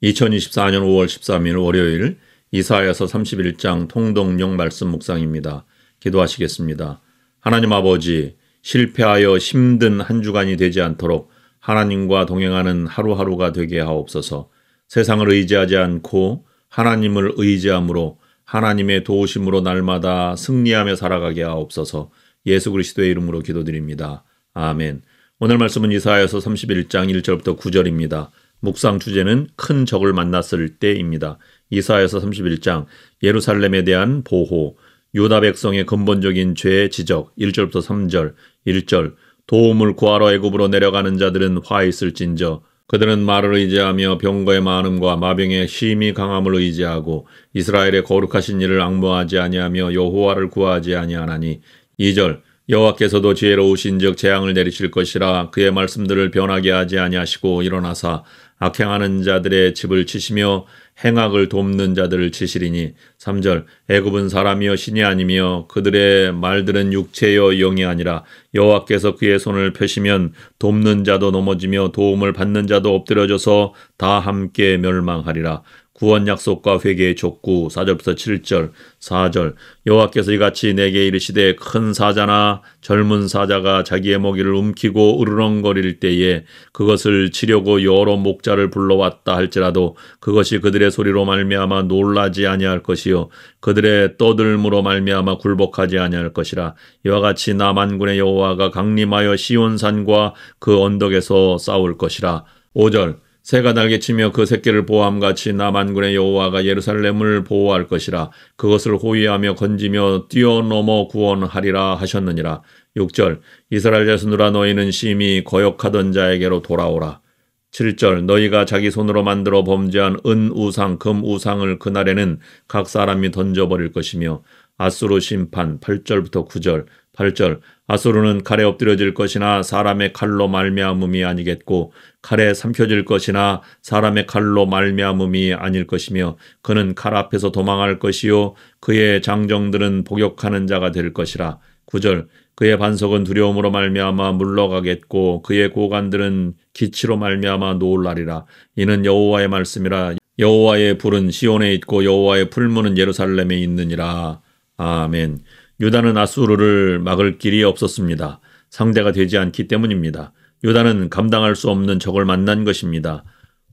2024년 5월 13일 월요일 이사야서 31장 통독용 말씀 묵상입니다. 기도하시겠습니다. 하나님 아버지, 실패하여 힘든 한 주간이 되지 않도록 하나님과 동행하는 하루하루가 되게 하옵소서. 세상을 의지하지 않고 하나님을 의지함으로 하나님의 도우심으로 날마다 승리하며 살아가게 하옵소서. 예수 그리스도의 이름으로 기도드립니다. 아멘. 오늘 말씀은 이사야서 31장 1절부터 9절입니다. 묵상 주제는 큰 적을 만났을 때입니다. 이사야서 31장 예루살렘에 대한 보호, 유다 백성의 근본적인 죄의 지적 1절부터 3절 1절 도움을 구하러 애굽으로 내려가는 자들은 화 있을진저 그들은 말을 의지하며 병거의 많음과 마병의 심히 강함을 의지하고 이스라엘의 거룩하신 이를 앙모하지 아니하며 여호와를 구하지 아니하나니 2절 여호와께서도 지혜로우신즉 재앙을 내리실 것이라 그의 말씀들을 변하게 하지 아니하시고 일어나사 악행하는 자들의 집을 치시며 행악을 돕는 자들을 치시리니 3절 애굽은 사람이여 신이 아니며 그들의 말들은 육체여 영이 아니라 여호와께서 그의 손을 펴시면 돕는 자도 넘어지며 도움을 받는 자도 엎드려져서 다 함께 멸망하리라. 구원 약속과 회개의 족구 4절부터 7절 4절 여호와께서 이같이 내게 이르시되 큰 사자나 젊은 사자가 자기의 먹이를 움키고 으르렁거릴 때에 그것을 치려고 여러 목자를 불러왔다 할지라도 그것이 그들의 소리로 말미암아 놀라지 아니할 것이요 그들의 떠들므로 말미암아 굴복하지 아니할 것이라. 이와 같이 나 만군의 여호와가 강림하여 시온산과 그 언덕에서 싸울 것이라. 5절 새가 날개치며 그 새끼를 보호함같이 나 만군의 여호와가 예루살렘을 보호할 것이라. 그것을 호위하며 건지며 뛰어넘어 구원하리라 하셨느니라. 6절 이스라엘 자손들아 너희는 심히 거역하던 자에게로 돌아오라. 7절 너희가 자기 손으로 만들어 범죄한 은 우상 금 우상을 그날에는 각 사람이 던져버릴 것이며 아수르 심판 8절부터 9절 8절 아수르는 칼에 엎드려질 것이나 사람의 칼로 말미암음이 아니겠고 칼에 삼켜질 것이나 사람의 칼로 말미암음이 아닐 것이며 그는 칼 앞에서 도망할 것이요 그의 장정들은 복역하는 자가 될 것이라. 9절 그의 반석은 두려움으로 말미암아 물러가겠고 그의 고관들은 기치로 말미암아 놀라리라. 이는 여호와의 말씀이라. 여호와의 불은 시온에 있고 여호와의 풀무는 예루살렘에 있느니라. 아멘. 유다는 아수르를 막을 길이 없었습니다. 상대가 되지 않기 때문입니다. 유다는 감당할 수 없는 적을 만난 것입니다.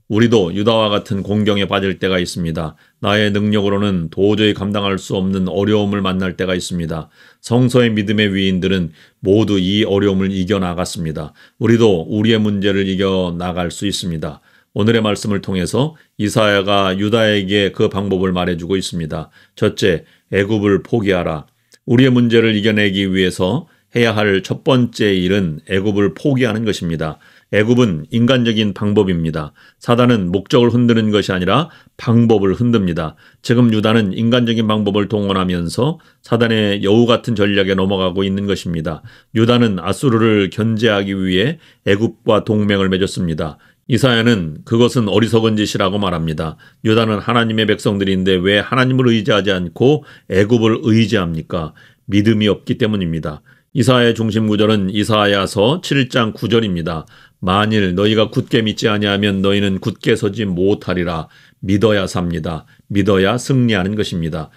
우리도 유다와 같은 공경에 빠질 때가 있습니다. 나의 능력으로는 도저히 감당할 수 없는 어려움을 만날 때가 있습니다. 성서의 믿음의 위인들은 모두 이 어려움을 이겨나갔습니다. 우리도 우리의 문제를 이겨나갈 수 있습니다. 오늘의 말씀을 통해서 이사야가 유다에게 그 방법을 말해주고 있습니다. 첫째, 애굽을 포기하라. 우리의 문제를 이겨내기 위해서 해야 할 첫 번째 일은 애굽을 포기하는 것입니다. 애굽은 인간적인 방법입니다. 사단은 목적을 흔드는 것이 아니라 방법을 흔듭니다. 지금 유다는 인간적인 방법을 동원하면서 사단의 여우 같은 전략에 넘어가고 있는 것입니다. 유다는 아수르를 견제하기 위해 애굽과 동맹을 맺었습니다. 이사야는 그것은 어리석은 짓이라고 말합니다. 유다는 하나님의 백성들인데 왜 하나님을 의지하지 않고 애굽을 의지합니까? 믿음이 없기 때문입니다. 이사야의 중심 구절은 이사야서 7장 9절입니다. 만일 너희가 굳게 믿지 아니하면 너희는 굳게 서지 못하리라. 믿어야 삽니다. 믿어야 승리하는 것입니다.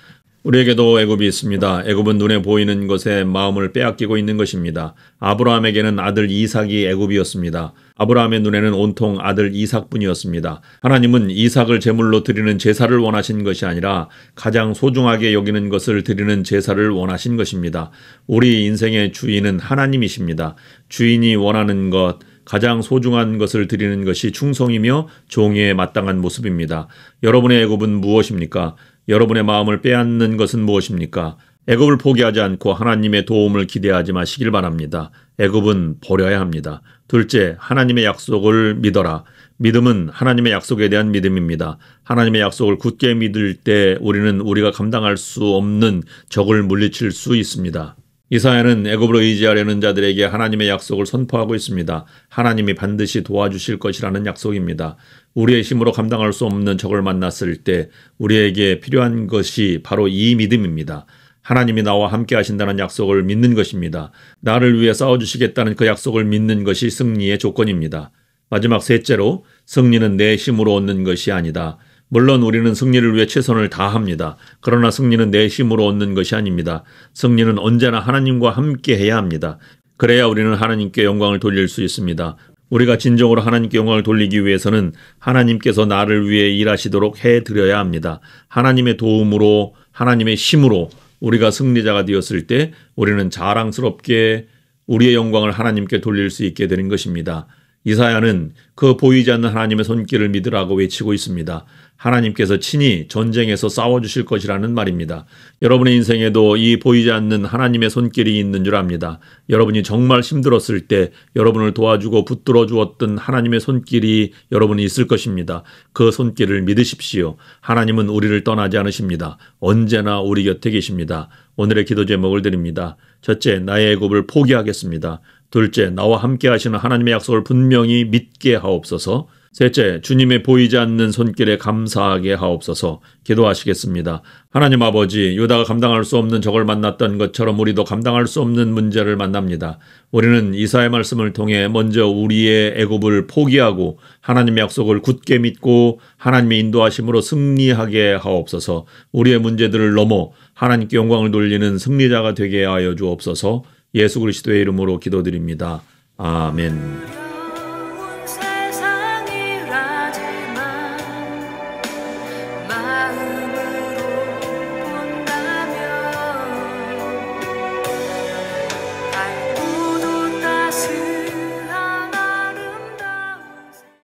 우리에게도 애굽이 있습니다. 애굽은 눈에 보이는 것에 마음을 빼앗기고 있는 것입니다. 아브라함에게는 아들 이삭이 애굽이었습니다. 아브라함의 눈에는 온통 아들 이삭뿐이었습니다. 하나님은 이삭을 제물로 드리는 제사를 원하신 것이 아니라 가장 소중하게 여기는 것을 드리는 제사를 원하신 것입니다. 우리 인생의 주인은 하나님이십니다. 주인이 원하는 것, 가장 소중한 것을 드리는 것이 충성이며 종의 마땅한 모습입니다. 여러분의 애굽은 무엇입니까? 여러분의 마음을 빼앗는 것은 무엇입니까? 애굽을 포기하지 않고 하나님의 도움을 기대하지 마시길 바랍니다. 애굽은 버려야 합니다. 둘째, 하나님의 약속을 믿어라. 믿음은 하나님의 약속에 대한 믿음입니다. 하나님의 약속을 굳게 믿을 때 우리는 우리가 감당할 수 없는 적을 물리칠 수 있습니다. 이사야는 애굽을 의지하려는 자들에게 하나님의 약속을 선포하고 있습니다. 하나님이 반드시 도와주실 것이라는 약속입니다. 우리의 힘으로 감당할 수 없는 적을 만났을 때 우리에게 필요한 것이 바로 이 믿음입니다. 하나님이 나와 함께 하신다는 약속을 믿는 것입니다. 나를 위해 싸워주시겠다는 그 약속을 믿는 것이 승리의 조건입니다. 마지막 셋째로 승리는 내 힘으로 얻는 것이 아니다. 물론 우리는 승리를 위해 최선을 다합니다. 그러나 승리는 내 힘으로 얻는 것이 아닙니다. 승리는 언제나 하나님과 함께 해야 합니다. 그래야 우리는 하나님께 영광을 돌릴 수 있습니다. 우리가 진정으로 하나님께 영광을 돌리기 위해서는 하나님께서 나를 위해 일하시도록 해드려야 합니다. 하나님의 도움으로, 하나님의 힘으로 우리가 승리자가 되었을 때 우리는 자랑스럽게 우리의 영광을 하나님께 돌릴 수 있게 되는 것입니다. 이사야는 그 보이지 않는 하나님의 손길을 믿으라고 외치고 있습니다. 하나님께서 친히 전쟁에서 싸워주실 것이라는 말입니다. 여러분의 인생에도 이 보이지 않는 하나님의 손길이 있는 줄 압니다. 여러분이 정말 힘들었을 때 여러분을 도와주고 붙들어 주었던 하나님의 손길이 여러분이 있을 것입니다. 그 손길을 믿으십시오. 하나님은 우리를 떠나지 않으십니다. 언제나 우리 곁에 계십니다. 오늘의 기도 제목을 드립니다. 첫째, 나의 애굽을 포기하겠습니다. 둘째, 나와 함께 하시는 하나님의 약속을 분명히 믿게 하옵소서. 셋째, 주님의 보이지 않는 손길에 감사하게 하옵소서. 기도하시겠습니다. 하나님 아버지, 유다가 감당할 수 없는 적을 만났던 것처럼 우리도 감당할 수 없는 문제를 만납니다. 우리는 이사야의 말씀을 통해 먼저 우리의 애굽을 포기하고 하나님의 약속을 굳게 믿고 하나님의 인도하심으로 승리하게 하옵소서. 우리의 문제들을 넘어 하나님께 영광을 돌리는 승리자가 되게 하여 주옵소서. 예수 그리스도의 이름으로 기도드립니다. 아멘.